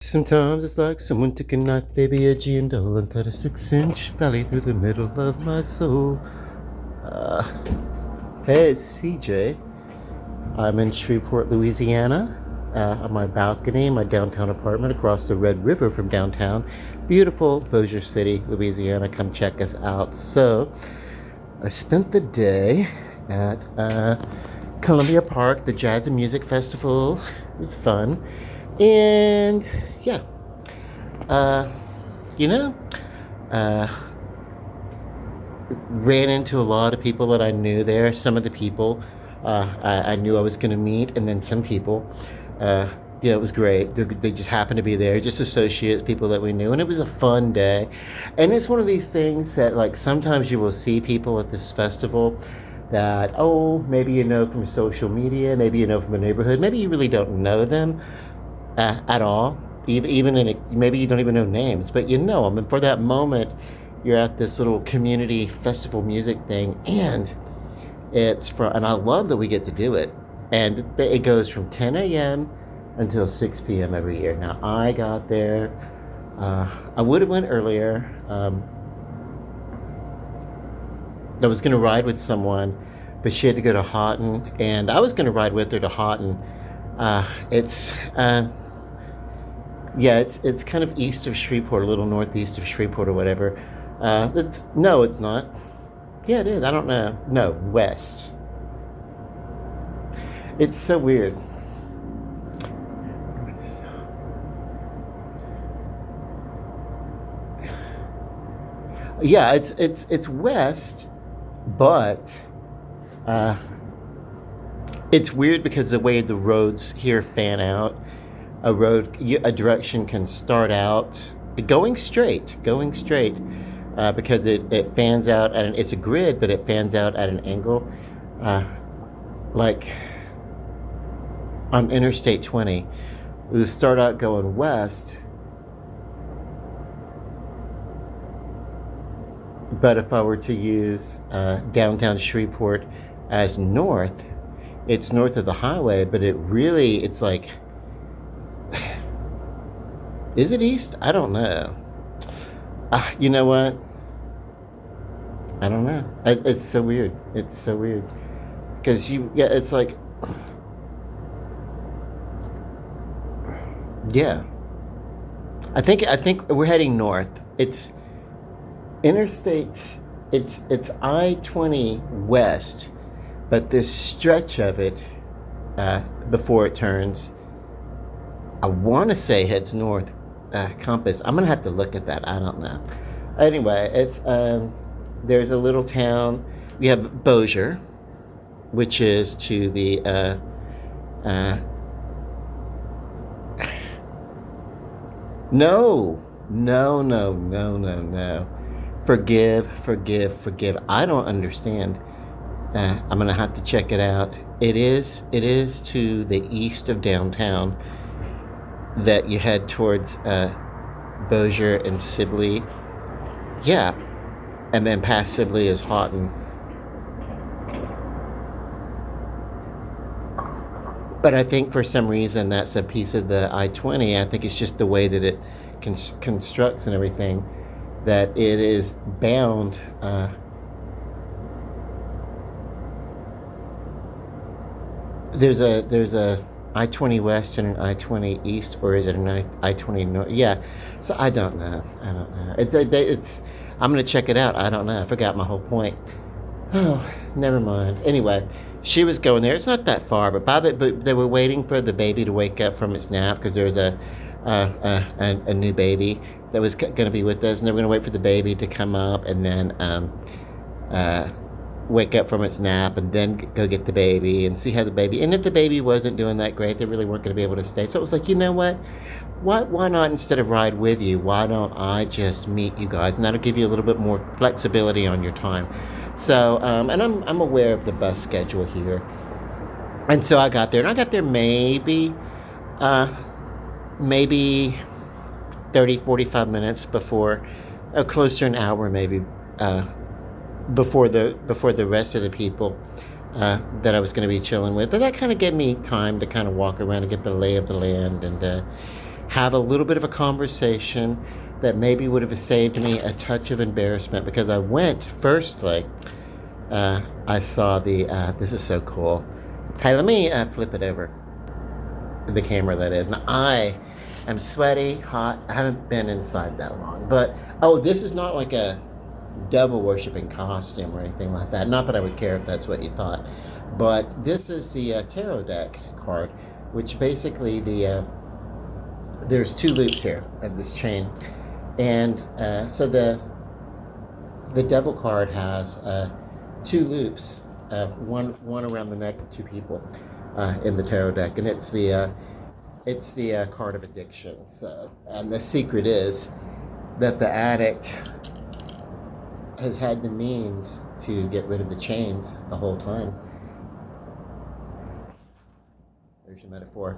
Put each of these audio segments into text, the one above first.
Sometimes it's like someone took a knife, baby, a G and dull, and cut a 6-inch valley through the middle of my soul. Uh, hey, it's CJ. I'm in Shreveport, Louisiana, on my balcony in my downtown apartment across the Red River from downtown. Beautiful Bossier City, Louisiana. Come check us out. So, I spent the day at Columbia Park, the Jazz and Music Festival. It was fun. And yeah, uh, you know, uh, ran into a lot of people that I knew there. Some of the people I knew I was going to meet, and then some people, uh, yeah, it was great. They just happened to be there, just associates, people that we knew, and it was a fun day. And it's one of these things that, like, sometimes you will see people at this festival that, oh, maybe you know from social media, maybe you know from a neighborhood, maybe you really don't know them at all. Even in maybe you don't even know names, but you know them. And for that moment, you're at this little community festival music thing, and and I love that we get to do it. And it goes from 10 a.m. until 6 p.m. every year. Now I got there. I would have went earlier. I was going to ride with someone, but she had to go to Houghton, and I was going to ride with her to Houghton. It's yeah, it's kind of east of Shreveport, a little northeast of Shreveport or whatever. It's not. Yeah, it is. I don't know. No, west. It's so weird. Yeah, it's west, but uh, it's weird because the way the roads here fan out. A direction can start out going straight, because it fans out it's a grid, but it fans out at an angle, like on Interstate 20. We start out going west, but if I were to use downtown Shreveport as north, it's north of the highway, but it's like, is it east? I don't know. You know what? I don't know. It's so weird. It's so weird because yeah, it's like, yeah. I think we're heading north. It's interstate. It's I-20 west, but this stretch of it, before it turns, I want to say heads north. Compass. I'm gonna have to look at that. I don't know. Anyway, it's there's a little town. We have Bossier, which is to the no, no, no, no, no, no. Forgive. I don't understand. I'm gonna have to check it out. It is to the east of downtown, that you head towards Bossier and Sibley. Yeah, and then past Sibley is Houghton. But I think for some reason that's a piece of the I-20. I think it's just the way that it constructs and everything, that it is bound. There's a I-20 West and an I-20 East, or is it an I-20 North? Yeah, so I don't know. It's. I'm gonna check it out. I don't know. I forgot my whole point. Oh, never mind. Anyway, she was going there. It's not that far, but they were waiting for the baby to wake up from its nap, because there's a new baby that was going to be with us, and they were going to wait for the baby to come up and then wake up from its nap, and then go get the baby and see how the baby. And if the baby wasn't doing that great, they really weren't going to be able to stay. So it was like, you know what? Why not, instead of ride with you, why don't I just meet you guys, and that'll give you a little bit more flexibility on your time. So, and I'm aware of the bus schedule here, and so I got there, maybe 30, 45 minutes before, close to an hour maybe, before the rest of the people that I was going to be chilling with. But that kind of gave me time to kind of walk around and get the lay of the land, and have a little bit of a conversation that maybe would have saved me a touch of embarrassment, because I went firstly. I saw the. This is so cool. Hey, let me flip it over. The camera, that is. Now I am sweaty, hot. I haven't been inside that long, but oh, this is not like a devil worshipping costume or anything like that. Not that I would care if that's what you thought, but this is the tarot deck card, which basically there's two loops here of this chain, and so the devil card has two loops, one around the neck of two people in the tarot deck, and it's the card of addiction. So, and the secret is that the addict has had the means to get rid of the chains the whole time. There's your metaphor.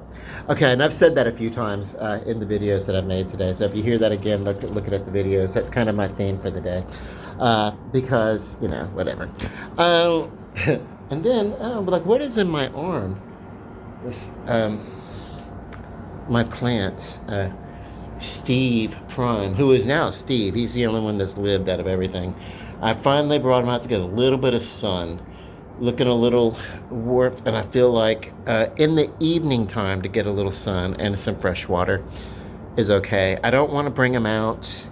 Okay, and I've said that a few times in the videos that I've made today. So if you hear that again, looking at the videos, that's kind of my theme for the day. Because, you know, whatever. And then, like, what is in my arm? This, my plants. Steve Prime, who is now Steve. He's the only one that's lived out of everything. I finally brought him out to get a little bit of sun. Looking a little warped, and I feel like in the evening time to get a little sun and some fresh water is okay. I don't want to bring him out.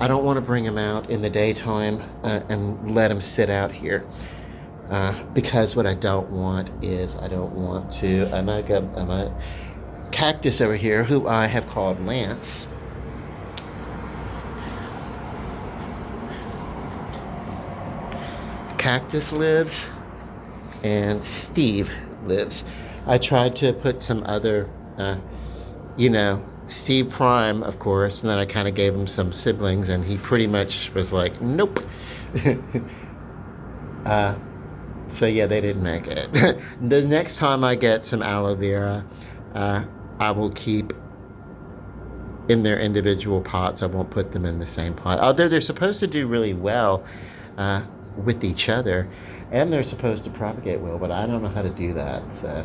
I don't want to bring him out in the daytime and let him sit out here. Because what I don't want is, I don't want to, and I got a cactus over here who I have called Lance. Cactus lives and Steve lives. I tried to put some other, Steve Prime, of course, and then I kind of gave him some siblings, and he pretty much was like, nope. So yeah, they didn't make it. The next time I get some aloe vera, I will keep in their individual pots. I won't put them in the same pot. Although they're supposed to do really well with each other, and they're supposed to propagate well, but I don't know how to do that. So,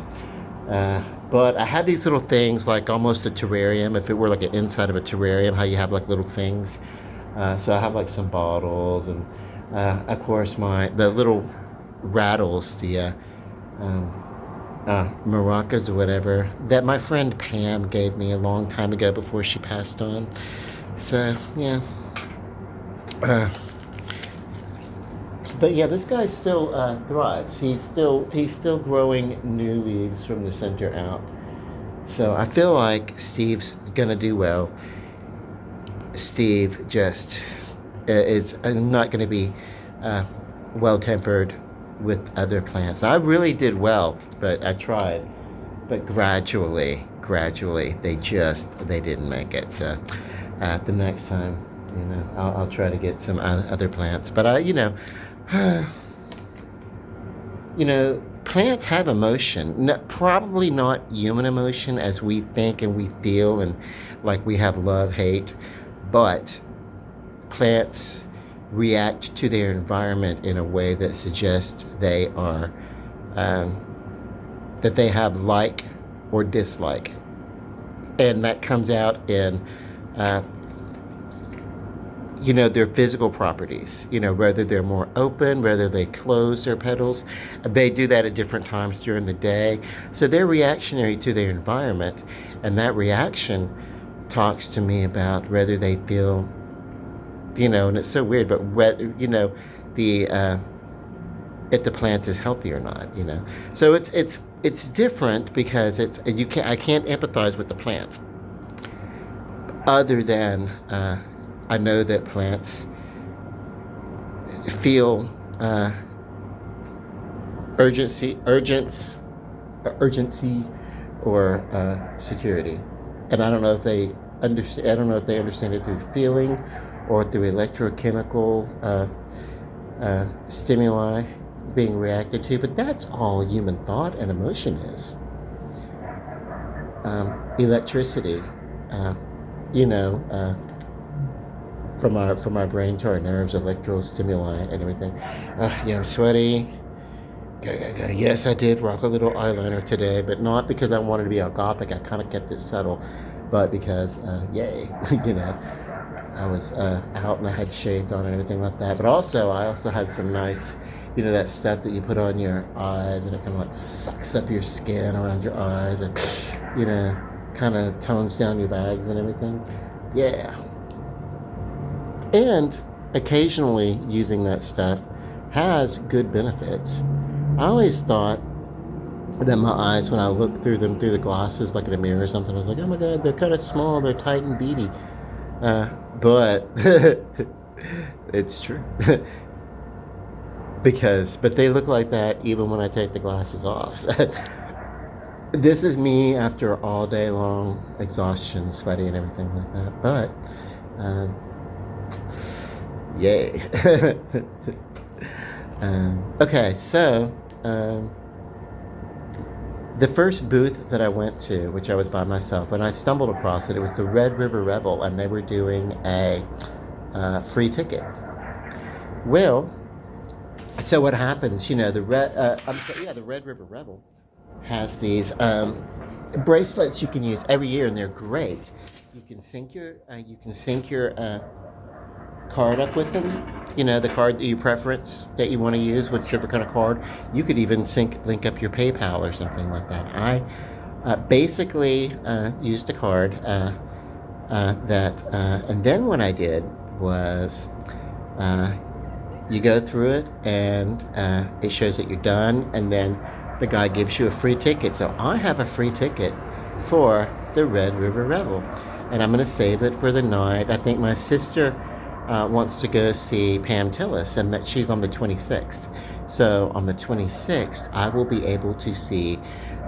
but I have these little things, like almost a terrarium. If it were like an inside of a terrarium, how you have like little things. So I have like some bottles, and of course the little rattles, the maracas or whatever, that my friend Pam gave me a long time ago before she passed on. So yeah. But yeah, this guy still thrives. He's still growing new leaves from the center out. So I feel like Steve's gonna do well. Steve just is not gonna be well-tempered with other plants. I really did well, but I tried. But gradually, they didn't make it. So the next time, I'll try to get some other plants. But plants have emotion. Probably not human emotion as we think and we feel, and like we have love, hate, but plants react to their environment in a way that suggests they are that they have like or dislike, and that comes out in their physical properties, whether they're more open, whether they close their petals. They do that at different times during the day. So they're reactionary to their environment, and that reaction talks to me about whether they feel, and it's so weird, but whether, if the plant is healthy or not, So it's different because I can't empathize with the plants other than, I know that plants feel urgency or security, and I don't know if they understand. I don't know if they understand it through feeling or through electrochemical stimuli being reacted to. But that's all human thought and emotion is. Electricity, from our brain to our nerves, electrical stimuli and everything. I'm sweaty. Yes, I did rock a little eyeliner today, but not because I wanted to be all gothic. I kind of kept it subtle. but because, yay, you know, I was out and I had shades on and everything like that. But also, I also had some nice, you know, that stuff that you put on your eyes and it kind of like sucks up your skin around your eyes and, you know, kind of tones down your bags and everything. Yeah. And occasionally using that stuff has good benefits. I always thought that my eyes, when I looked through them through the glasses, like in a mirror or something, I was like, oh my god, they're kind of small, they're tight and beady. But it's true. But they look like that even when I take the glasses off. So, this is me after all day long exhaustion, sweaty and everything like that. But, yay. Okay, so, the first booth that I went to, which I was by myself, when I stumbled across it, it was the Red River Revel, and they were doing a free ticket. Well, so what happens? You know, the Red River Revel has these bracelets you can use every year, and they're great. You can sync your card up with them. You know, the card that you preference that you want to use, whichever kind of card. You could even link up your PayPal or something like that. I basically used a card and then what I did was you go through it and it shows that you're done, and then the guy gives you a free ticket. So I have a free ticket for the Red River Revel, and I'm going to save it for the night. I think my sister wants to go see Pam Tillis, and that she's on the 26th. So on the 26th, I will be able to see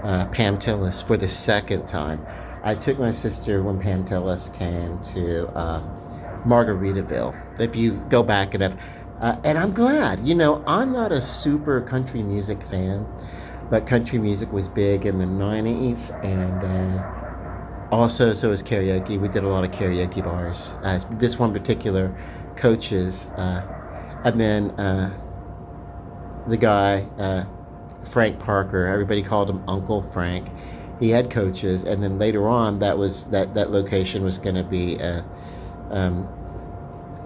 Pam Tillis for the second time. I took my sister when Pam Tillis came to Margaritaville. If you go back enough, and I'm glad. You know, I'm not a super country music fan, but country music was big in the 90s, and also, so was karaoke. We did a lot of karaoke bars. This one particular, Coaches, and then the guy, Frank Parker. Everybody called him Uncle Frank. He had Coaches, and then later on, that location was going to be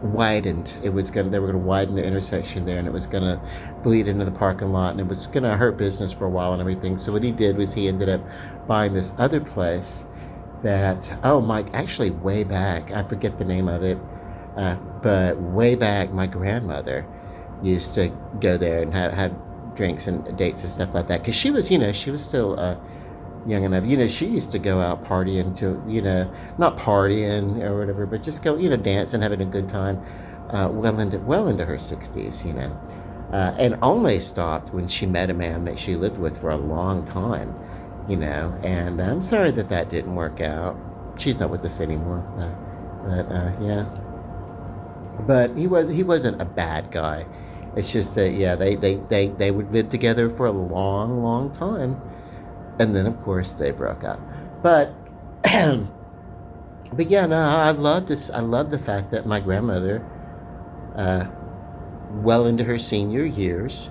widened. They were going to widen the intersection there, and it was going to bleed into the parking lot, and it was going to hurt business for a while and everything. So what he did was he ended up buying this other place. Actually way back, I forget the name of it, but way back, my grandmother used to go there and have drinks and dates and stuff like that, because she was still young enough. You know, she used to go out partying to, not partying or whatever, but just go, dancing, having a good time, well into her 60s, and only stopped when she met a man that she lived with for a long time. And I'm sorry that didn't work out. She's not with us anymore, yeah. But he wasn't a bad guy. It's just that, yeah, they would live together for a long, long time, and then of course they broke up. But but yeah, no, I love this. I love the fact that my grandmother, well into her senior years,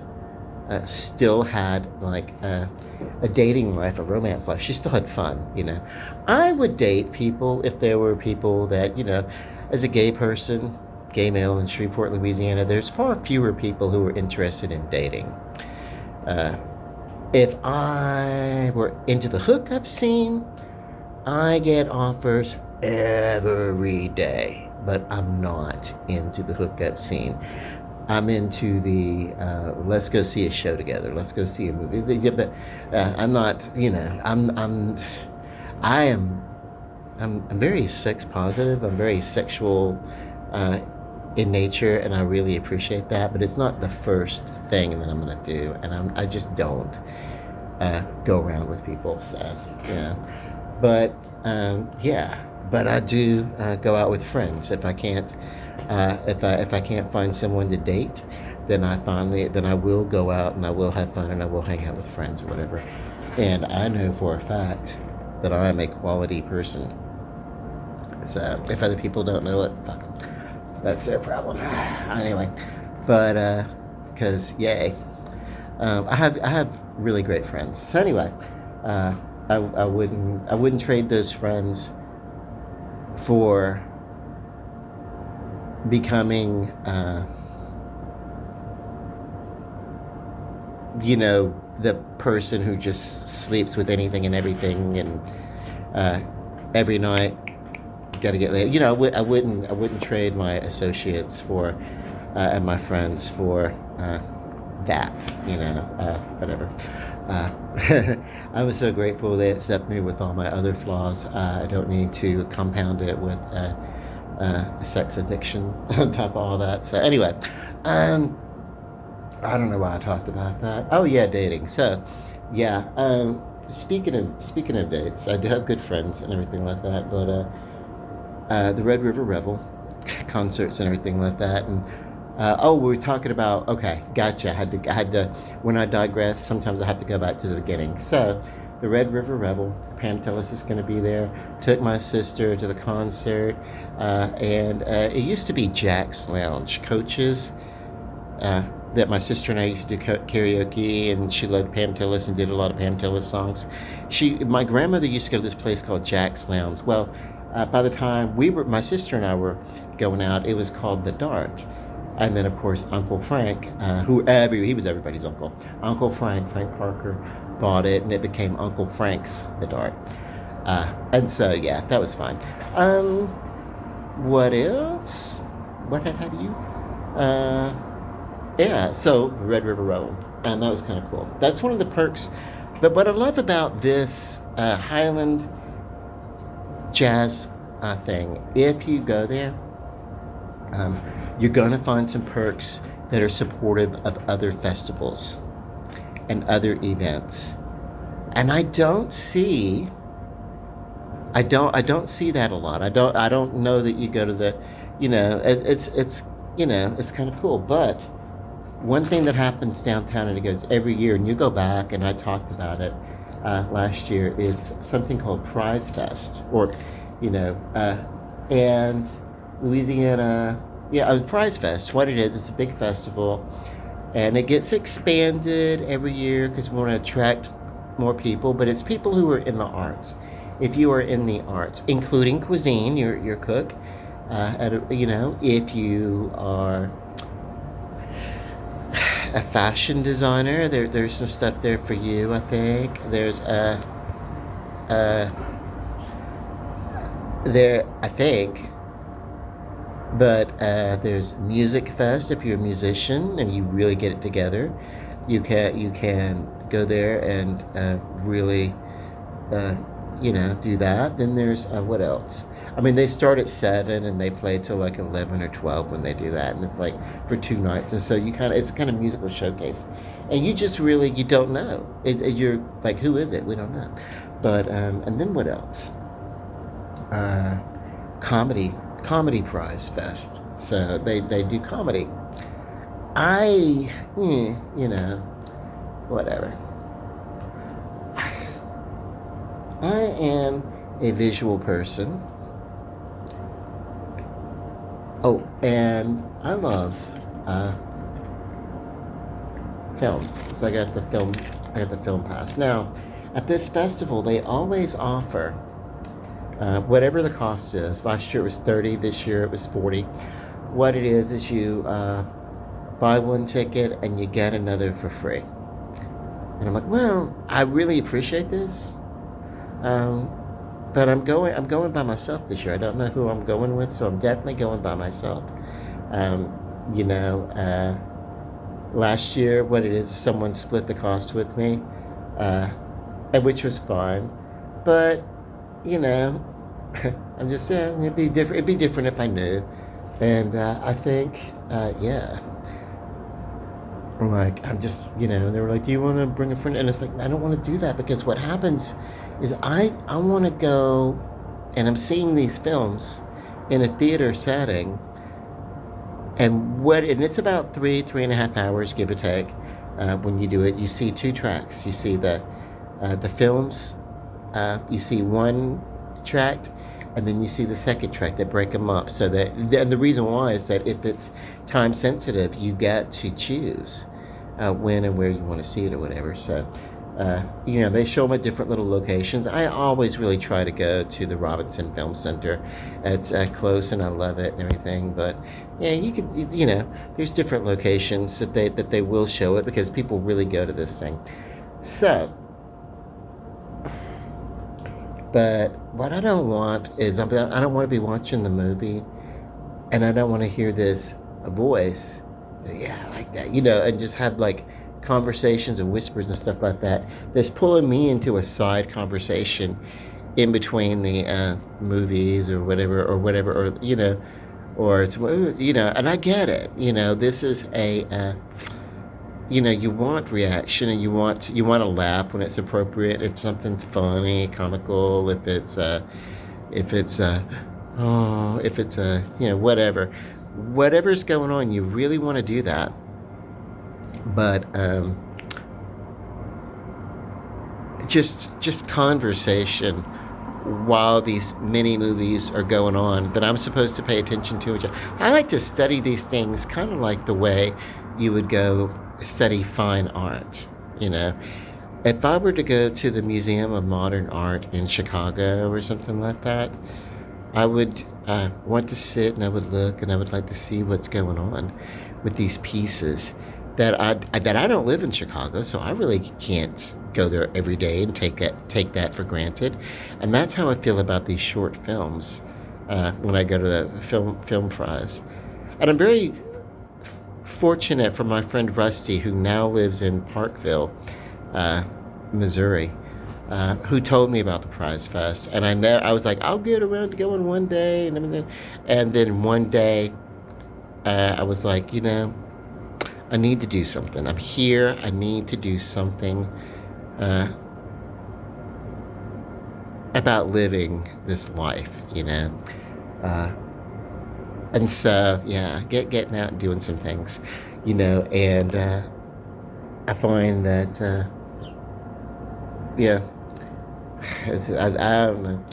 still had like a dating life, a romance life. She still had fun, I would date people if there were people that, as a gay person, gay male in Shreveport, Louisiana, there's far fewer people who are interested in dating. If I were into the hookup scene, I get offers every day, but I'm not into the hookup scene. I'm into the let's go see a show together. Let's go see a movie. Yeah, but I'm not. I'm very sex positive. I'm very sexual in nature, and I really appreciate that. But it's not the first thing that I'm gonna do, and I just don't go around with people. So yeah, but yeah, but I do go out with friends if I can't. If I can't find someone to date, then I will go out and I will have fun and I will hang out with friends or whatever. And I know for a fact that I am a quality person. So if other people don't know it, fuck them. That's their problem. Anyway, but because yay, I have really great friends. So anyway, I wouldn't trade those friends for becoming, the person who just sleeps with anything and everything, and every night got to get laid. I wouldn't trade my associates for and my friends for that. Whatever. I was so grateful they accept me with all my other flaws. I don't need to compound it with sex addiction on top of all that. So anyway, I don't know why I talked about that. Oh yeah, dating. So yeah, speaking of dates, I do have good friends and everything like that. But the Red River Rebel concerts and everything like that, and we were talking about. Okay, gotcha. I had to. When I digress, sometimes I have to go back to the beginning. So, the Red River Rebel, Pam Tillis is going to be there. Took my sister to the concert, and it used to be Jack's Lounge Coaches. That my sister and I used to do karaoke, and she loved Pam Tillis and did a lot of Pam Tillis songs. My grandmother used to go to this place called Jack's Lounge. Well, by the time my sister and I were going out, it was called the Dart. And then, of course, Uncle Frank, he was everybody's uncle. Uncle Frank Parker, bought it, and it became Uncle Frank's the Dart. And so, yeah, that was fun. What else? What have you? Yeah, so Red River Road, and that was kind of cool. That's one of the perks. But what I love about this Highland jazz thing, if you go there, you're going to find some perks that are supportive of other festivals and other events. And I don't see that a lot. I don't know that you go to the, it's kind of cool. But one thing that happens downtown, and it goes every year, and you go back, and I talked about it last year, is something called Prize Fest, and Louisiana. Yeah, Prize Fest. What it is, it's a big festival, and it gets expanded every year because we want to attract more people. But it's people who are in the arts. If you are in the arts, including cuisine, you're a cook. If you are a fashion designer, there's some stuff there for you. I think there's there's Music Fest. If you're a musician and you really get it together, you can go there and really do that. Then there's what else? I mean, they start at 7 and they play till like 11 or 12 when they do that, and it's like for 2 nights. And so it's a kind of musical showcase, and you just really you don't know. You're like, who is it? We don't know. But and then what else? Comedy Prize Fest. So they do comedy. Whatever. I am a visual person. Oh, and I love films. So I got the film pass. Now, at this festival, they always offer whatever the cost is. Last year it was $30. This year it was $40. What it is you buy one ticket and you get another for free. And I'm like, well, I really appreciate this. But I'm going by myself this year. I don't know who I'm going with, so I'm definitely going by myself. Last year, what it is, someone split the cost with me, which was fine. But I'm just saying it'd be different. It'd be different if I knew. And I think, yeah. I'm just, and they were like, do you want to bring a friend? And it's like, I don't want to do that, because what happens is I want to go, and I'm seeing these films in a theater setting, and it's about 3.5 hours, give or take, when you do it. You see 2 tracks. You see the films, you see one track, and then you see the second track. They break them up so that, and the reason why is that if it's time sensitive, you get to choose when and where you want to see it or whatever. So They show them at different little locations. I always really try to go to the Robinson Film Center. It's close and I love it and everything. But yeah, you could, there's different locations that they will show it because people really go to this thing. So, but what I don't want is I don't want to be watching the movie, and I don't want to hear this voice. Yeah, I like that, and just have like conversations and whispers and stuff like that. That's pulling me into a side conversation in between the movies or whatever, or it's and I get it. This is you want reaction and you want to laugh when it's appropriate. If something's funny, comical, whatever, whatever's going on, you really want to do that. But just conversation while these mini movies are going on that I'm supposed to pay attention to. I like to study these things kind of like the way you would go study fine art. If I were to go to the Museum of Modern Art in Chicago or something like that, I would want to sit and I would look and I would like to see what's going on with these pieces that I don't live in Chicago, so I really can't go there every day and take that for granted. And that's how I feel about these short films when I go to the film fries. And I'm very fortunate for my friend Rusty, who now lives in Parkville, Missouri, who told me about the Prize Fest. And I was like, I'll get around to going one day and everything. And then one day, I was like, I need to do something. I'm here. I need to do something about living this life, and so getting out and doing some things, and I find that I don't know.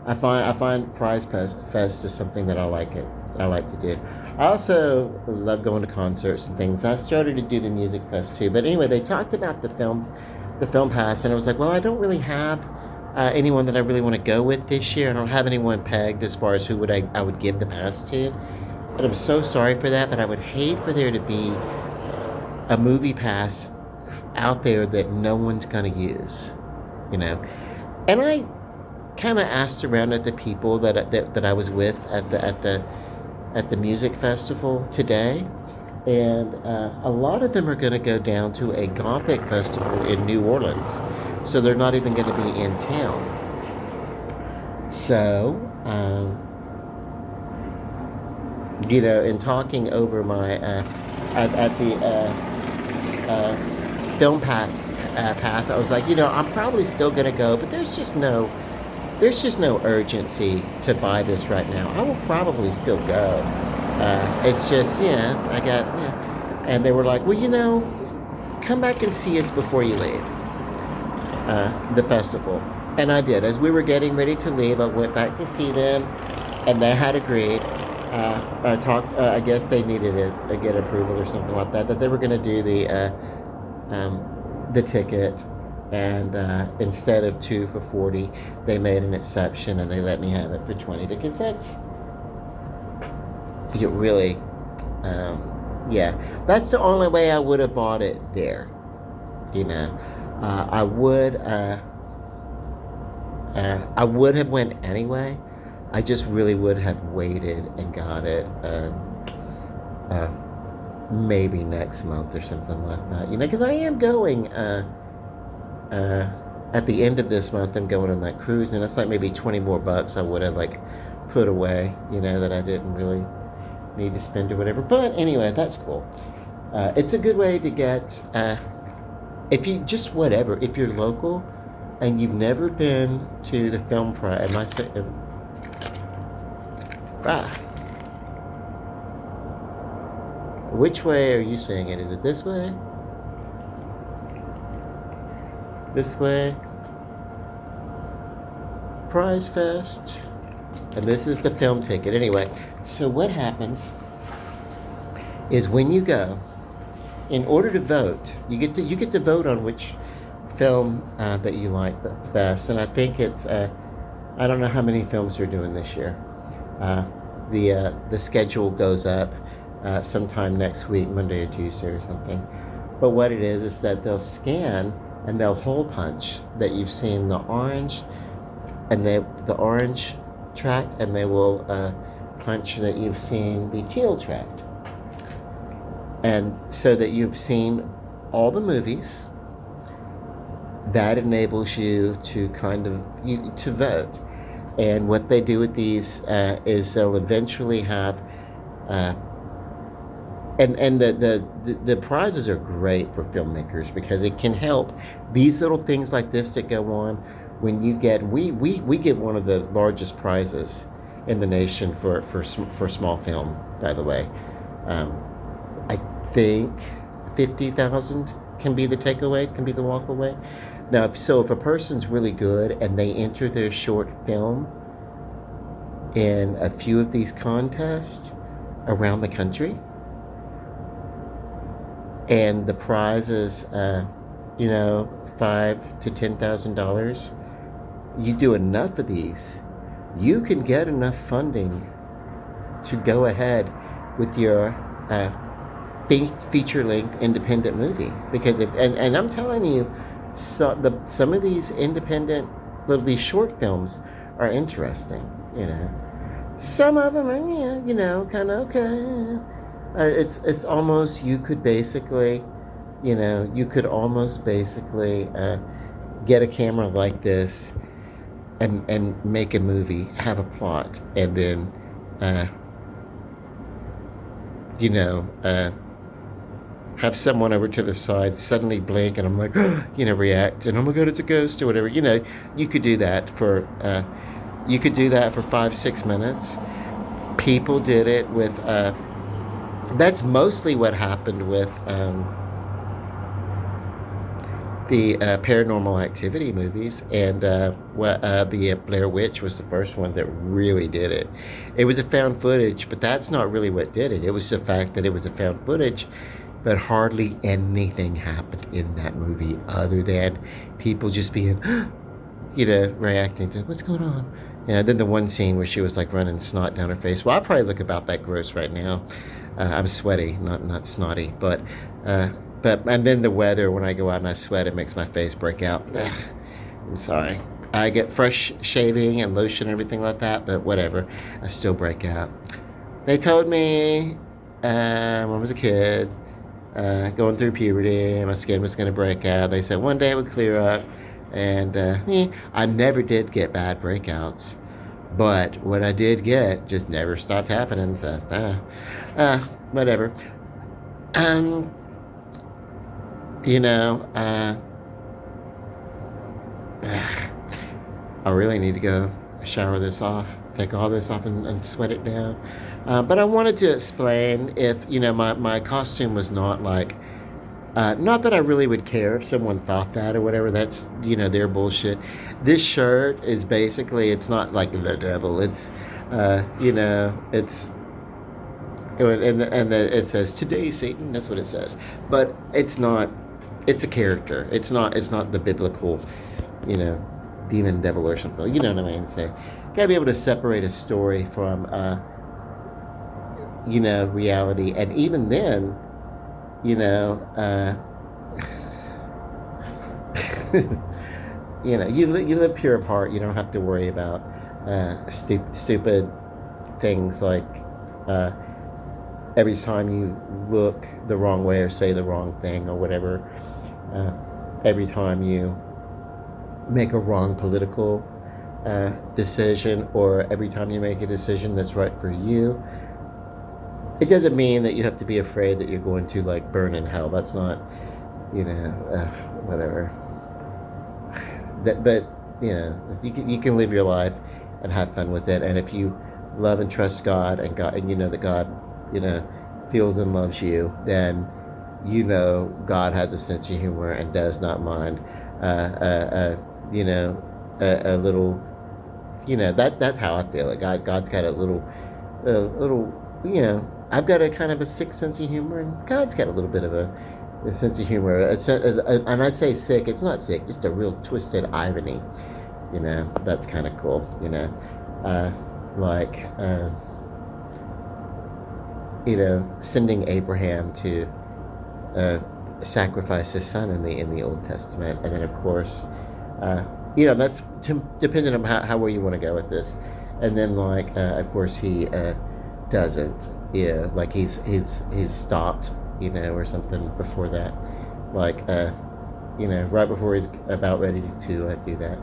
I find Prize Fest is something that I like to do. I also love going to concerts and things. I started to do the music fest too. But anyway, they talked about the film pass, and I was like, well, I don't really have anyone that I really want to go with this year. I don't have anyone pegged as far as who I would give the pass to. And I'm so sorry for that, but I would hate for there to be a movie pass out there that no one's going to use, And I kind of asked around at the people that I was with at the music festival today, and a lot of them are going to go down to a Gothic festival in New Orleans, so they're not even going to be in town. So, in talking over my at the film pass, I was like, I'm probably still going to go, but there's just no urgency to buy this right now. I will probably still go. It's just, I got, and they were like, well, come back and see us before you leave the festival. And I did. As we were getting ready to leave, I went back to see them, and they had agreed. I talked, I guess they needed to get approval or something like that they were going to do the ticket. And instead of 2 for $40, they made an exception and they let me have it for $20, because that's that's the only way I would have bought it there. I would have went anyway. I just really would have waited and got it maybe next month or something like that. Because I am going. At the end of this month, I'm going on that cruise, and it's like maybe $20 more I would have put away, that I didn't really need to spend or whatever. But anyway, that's cool. It's a good way to get, if you're local and you've never been to the film prize, which way are you saying it? Is it this way? This way? Prize Fest. And this is the film ticket. Anyway, so what happens is when you go, in order to vote, you get to vote on which film that you like the best, and I think it's I don't know how many films they're doing this year. Uh, the schedule goes up sometime next week, Monday or Tuesday or something. But what it is that they'll scan and they'll hole punch that you've seen the orange and the orange tract, and they will punch that you've seen the teal tract, and so that you've seen all the movies. That enables you to to vote. And what they do with these is they'll eventually have, and the prizes are great for filmmakers because it can help these little things like this that go on. When you get, we get one of the largest prizes in the nation for small film, by the way. I think 50,000 can be the takeaway, can be the walk away. Now, if a person's really good and they enter their short film in a few of these contests around the country, and the prize is, $5,000 to $10,000, you do enough of these, you can get enough funding to go ahead with your feature-length independent movie. Because and I'm telling you, some of these independent, these short films are interesting. Some of them are kind of okay. It's almost, you could basically, get a camera like this and make a movie, have a plot, and then have someone over to the side suddenly blink, and I'm like, react, and oh my god, it's a ghost or whatever. You could do that for 5-6 minutes. People did it with. That's mostly what happened with the Paranormal Activity movies, and the Blair Witch was the first one that really did it. It was a found footage, but that's not really what did it. It was the fact that it was a found footage, but hardly anything happened in that movie other than people just being, reacting to what's going on. Then the one scene where she was like running snot down her face. Well, I probably look about that gross right now. I'm sweaty, not snotty, but and then the weather, when I go out and I sweat, it makes my face break out. I'm sorry. I get fresh shaving and lotion and everything like that, but whatever, I still break out. They told me when I was a kid, going through puberty, my skin was going to break out. They said one day it would clear up, and I never did get bad breakouts, but what I did get just never stopped happening. So whatever. I really need to go shower this off, take all this off and sweat it down. But I wanted to explain if, my costume was not like, not that I really would care if someone thought that or whatever. That's, their bullshit. This shirt is basically, it's not like the devil. It's, it's, and it says, "Today, Satan." That's what it says. But it's not, it's a character. It's not the biblical, demon devil or something. You know what I mean? So, gotta be able to separate a story from, reality. And even then, you live pure of heart. You don't have to worry about stupid things like every time you look the wrong way or say the wrong thing or whatever. Every time you make a wrong political decision, or every time you make a decision that's right for you, it doesn't mean that you have to be afraid that you're going to burn in hell. That's not, whatever. But you can live your life and have fun with it. And if you love and trust God, and that God, feels and loves you, then God has a sense of humor and does not mind a little, that's how I feel it. God's got a little, I've got a kind of a sick sense of humor, and God's got a little bit of a a sense of humor, and I say sick. It's not sick, just a real twisted irony. That's kind of cool. Uh, like sending Abraham to sacrifice his son in the Old Testament, and then of course, that's dependent on how where you want to go with this, and then of course he doesn't, like he's stopped, or something before that, like right before he's about ready to do that.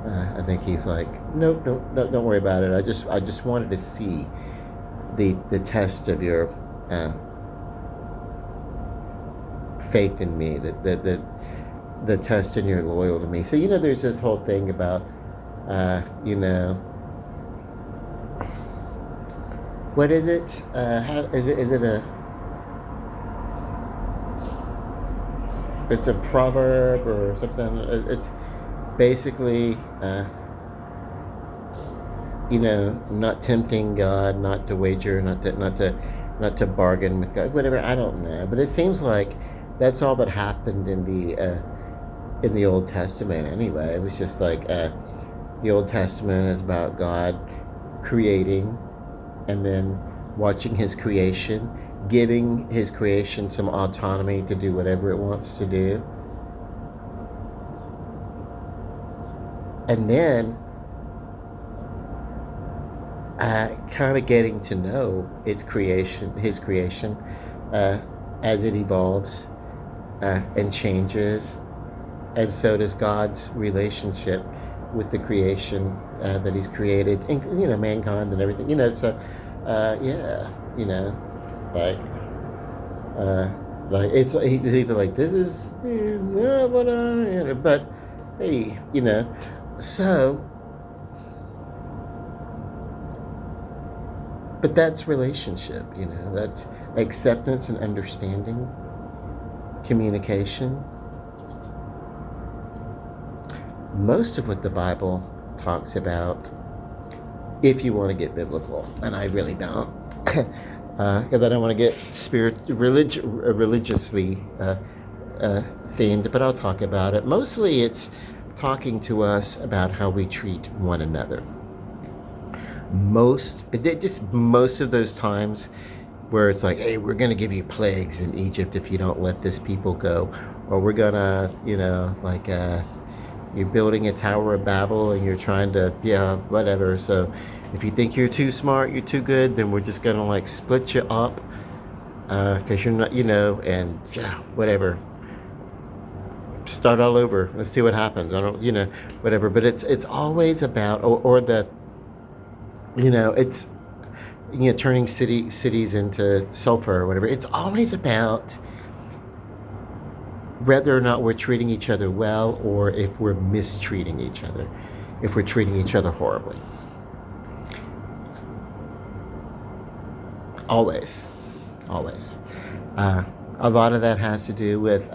I think he's like, nope, don't worry about it. I just wanted to see the test of your faith in me, the test in your loyal to me. So there's this whole thing about what is it? How is it it's a proverb or something. It's basically not tempting God, not to wager, not to bargain with God, whatever. I don't know, but it seems like that's all that happened in the Old Testament. Anyway, it was just like the Old Testament is about God creating, and then watching His creation, giving His creation some autonomy to do whatever it wants to do, and then kind of getting to know His creation, as it evolves and changes, and so does God's relationship with the creation that He's created, and mankind and everything. So yeah, like it's he'd be like, this is but hey, so. But that's relationship, that's acceptance and understanding, communication. Most of what the Bible talks about, if you want to get biblical, and I really don't, because I don't want to get religiously themed, but I'll talk about it. Mostly it's talking to us about how we treat one another. Most of those times where it's like, hey, we're going to give you plagues in Egypt if you don't let this people go, or we're going to, you're building a Tower of Babel and you're trying to, whatever. So if you think you're too smart, you're too good, then we're just going to split you up because you're not, and whatever. Start all over. Let's see what happens. I don't, whatever. But it's always about, or the, it's, turning cities into sulfur or whatever. It's always about whether or not we're treating each other well, or if we're mistreating each other, if we're treating each other horribly. Always. A lot of that has to do with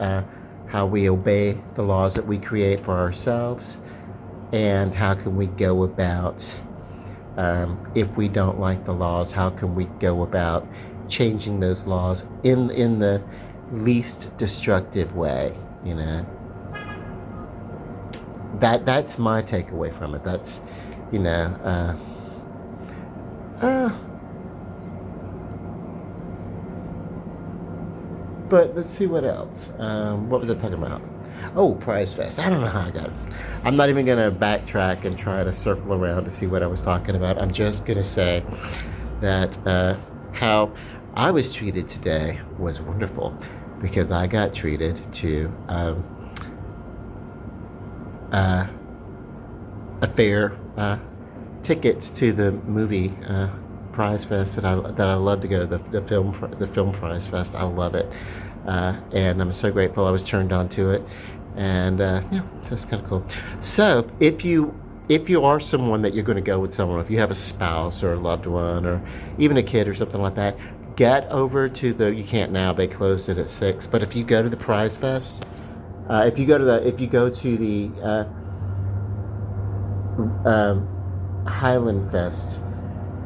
how we obey the laws that we create for ourselves, and how can we go about, if we don't like the laws, how can we go about changing those laws in the least destructive way, That's my takeaway from it. That's, but let's see what else. What was I talking about? Oh, Prize Fest. I don't know how I got it. I'm not even going to backtrack and try to circle around to see what I was talking about. I'm just going to say that how I was treated today was wonderful, because I got treated to a fair tickets to the movie Prize Fest that I love to go to, the film Prize Fest. I love it, and I'm so grateful I was turned on to it. And that's kind of cool. So if you are someone that you're going to go with someone, if you have a spouse or a loved one or even a kid or something like that, get over to you can't now, they closed it at 6, but if you go to the Prize Fest, if you go to the Highland Fest,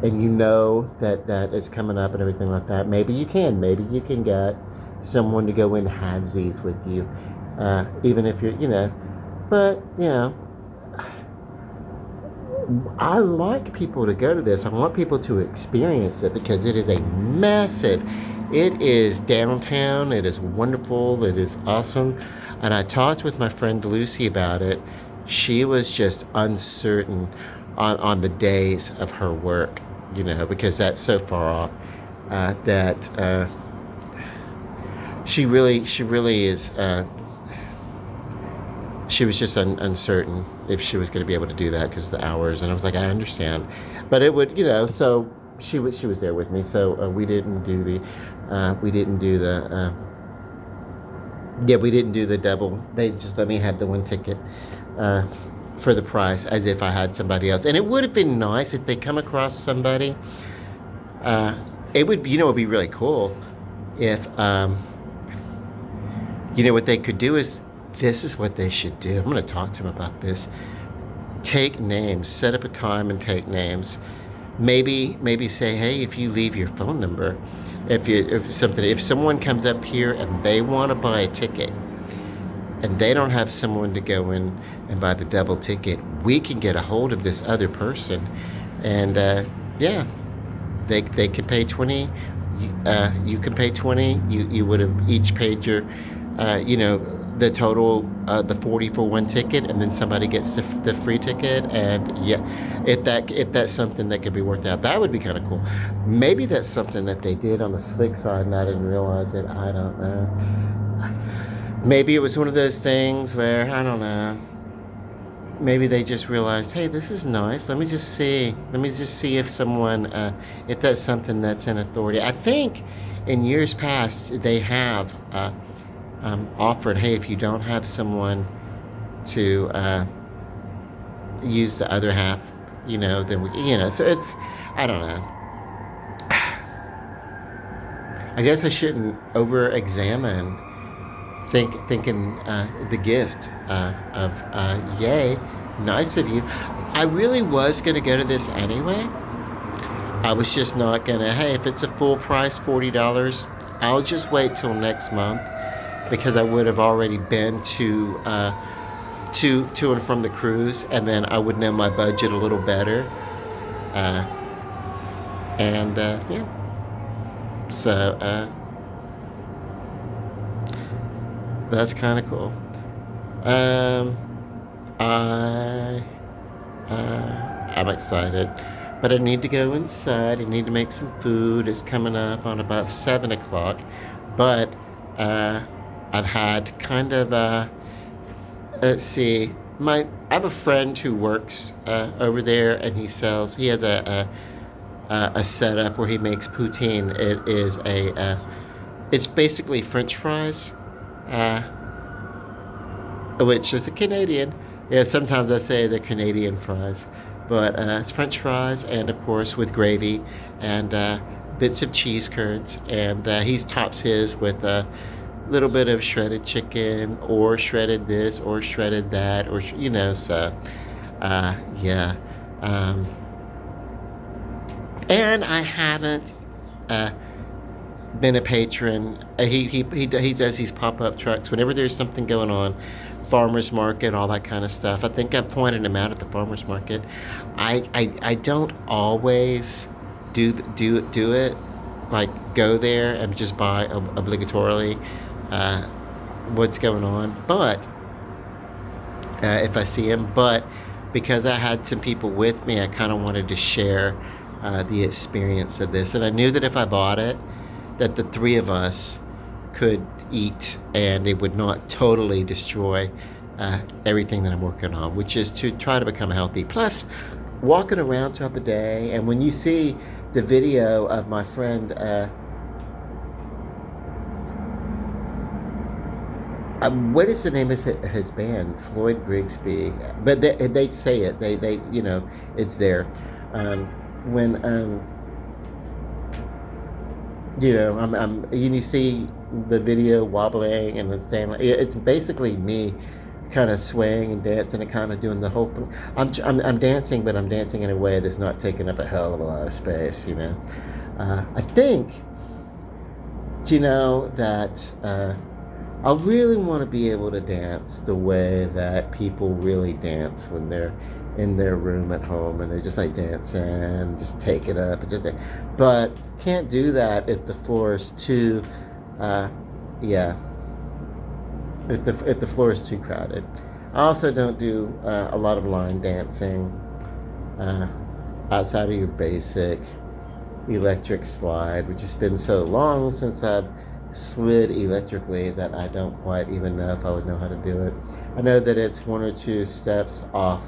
and that it's coming up and everything like that, maybe you can get someone to go in halvesies with you, even if you're, but, I like people to go to this. I want people to experience it because it is a massive, it is downtown, it is wonderful, it is awesome. And I talked with my friend Lucy about it. She was just uncertain on the days of her work, because that's so far off, that she really is. She was just uncertain if she was going to be able to do that because of the hours, and I was like, I understand, but it would, So she was there with me, so we didn't do the double. They just let me have the one ticket for the price, as if I had somebody else. And it would have been nice if they come across somebody. It would, it'd be really cool if, what they could do is, this is what they should do. I'm going to talk to them about this. Take names. Set up a time and take names. Maybe say, hey, if you leave your phone number, if someone comes up here and they want to buy a ticket, and they don't have someone to go in and buy the double ticket, we can get a hold of this other person, and they can pay 20. You can pay 20. You would have each paid your, the total, the 40 for one ticket, and then somebody gets the free ticket. And if that's something that could be worked out, that would be kind of cool. Maybe that's something that they did on the slick side and I didn't realize it. I don't know. Maybe it was one of those things where, I don't know, maybe they just realized, hey, this is nice. Let me just see if someone, if that's something that's in authority. I think in years past they have offered, hey, if you don't have someone to use the other half, then we, so it's, I don't know. I guess I shouldn't over-examine thinking the gift of yay, nice of you. I really was going to go to this anyway. I was just not going to, hey, if it's a full price, $40, I'll just wait till next month, because I would have already been to and from the cruise, and then I would know my budget a little better. So that's kind of cool. I'm excited, but I need to go inside. I need to make some food. It's coming up on about 7 o'clock, but I've had kind of let's see. I have a friend who works over there, and he has a setup where he makes poutine. It is it's basically French fries, which is a Canadian. Yeah, sometimes I say they're Canadian fries, but it's French fries, and of course with gravy and bits of cheese curds, and he tops his with a little bit of shredded chicken, or shredded this, or shredded that, or so yeah. And I haven't been a patron. He does these pop-up trucks whenever there's something going on, farmers market, all that kind of stuff. I think I've pointed him out at the farmers market. I don't always do it, like go there and just buy obligatorily what's going on, but if I see him, but because I had some people with me, I kind of wanted to share the experience of this, and I knew that if I bought it, that the three of us could eat and it would not totally destroy everything that I'm working on, which is to try to become healthy. Plus, walking around throughout the day, and when you see the video of my friend, what is the name of his band? Floyd Grigsby, but they say it. They it's there. When you see the video wobbling and it's staying, it's basically me kind of swaying and dancing and kind of doing the whole thing. I'm dancing, but I'm dancing in a way that's not taking up a hell of a lot of space, I think do you know that I really want to be able to dance the way that people really dance when they're in their room at home and they're just like dancing, just take it up, and just, but can't do that if the floor is too, yeah, if the floor is too crowded. I also don't do a lot of line dancing outside of your basic electric slide, which has been so long since I've slid electrically that I don't quite even know if I would know how to do it. I know that it's one or two steps off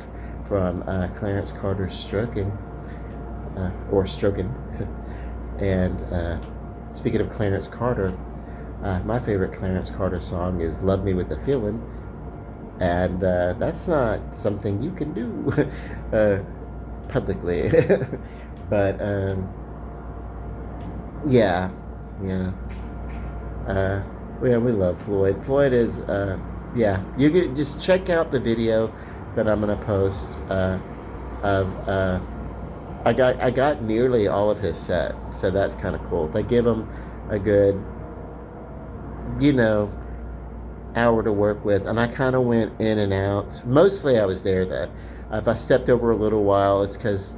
from Clarence Carter's stroking, or stroking. And speaking of Clarence Carter, my favorite Clarence Carter song is Love Me With a Feeling, and that's not something you can do publicly. But yeah, yeah. Yeah, we love Floyd. Floyd is, yeah. You can just check out the video that I'm gonna post of. I got nearly all of his set, so that's kind of cool. They give him a good, you know, hour to work with, and I kind of went in and out. Mostly, I was there though. If I stepped over a little while, it's because.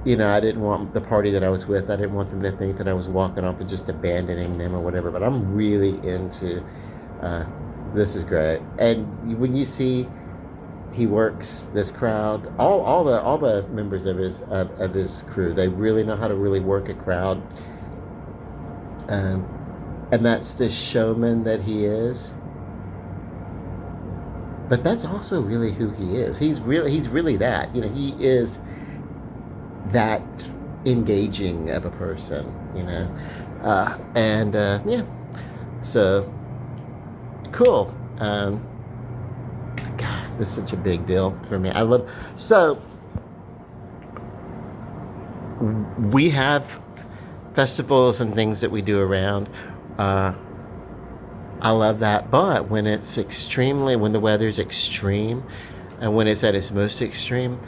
You know, I didn't want the party that I was with, I didn't want them to think that I was walking off and just abandoning them or whatever, but I'm really into, this is great. And when you see he works this crowd, all the members of his crew, they really know how to really work a crowd. And that's the showman that he is. But that's also really who he is. He's really that. You know, he is that engaging of a person, you know, and yeah, so cool. God, this is such a big deal for me. I love, so we have festivals and things that we do around. I love that, but when it's when the weather's extreme, and when it's at its most extreme,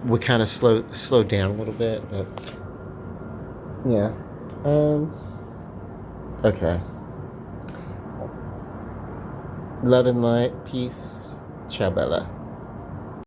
we kind of slow down a little bit, but yeah. Okay. Love and light, peace, ciao bella.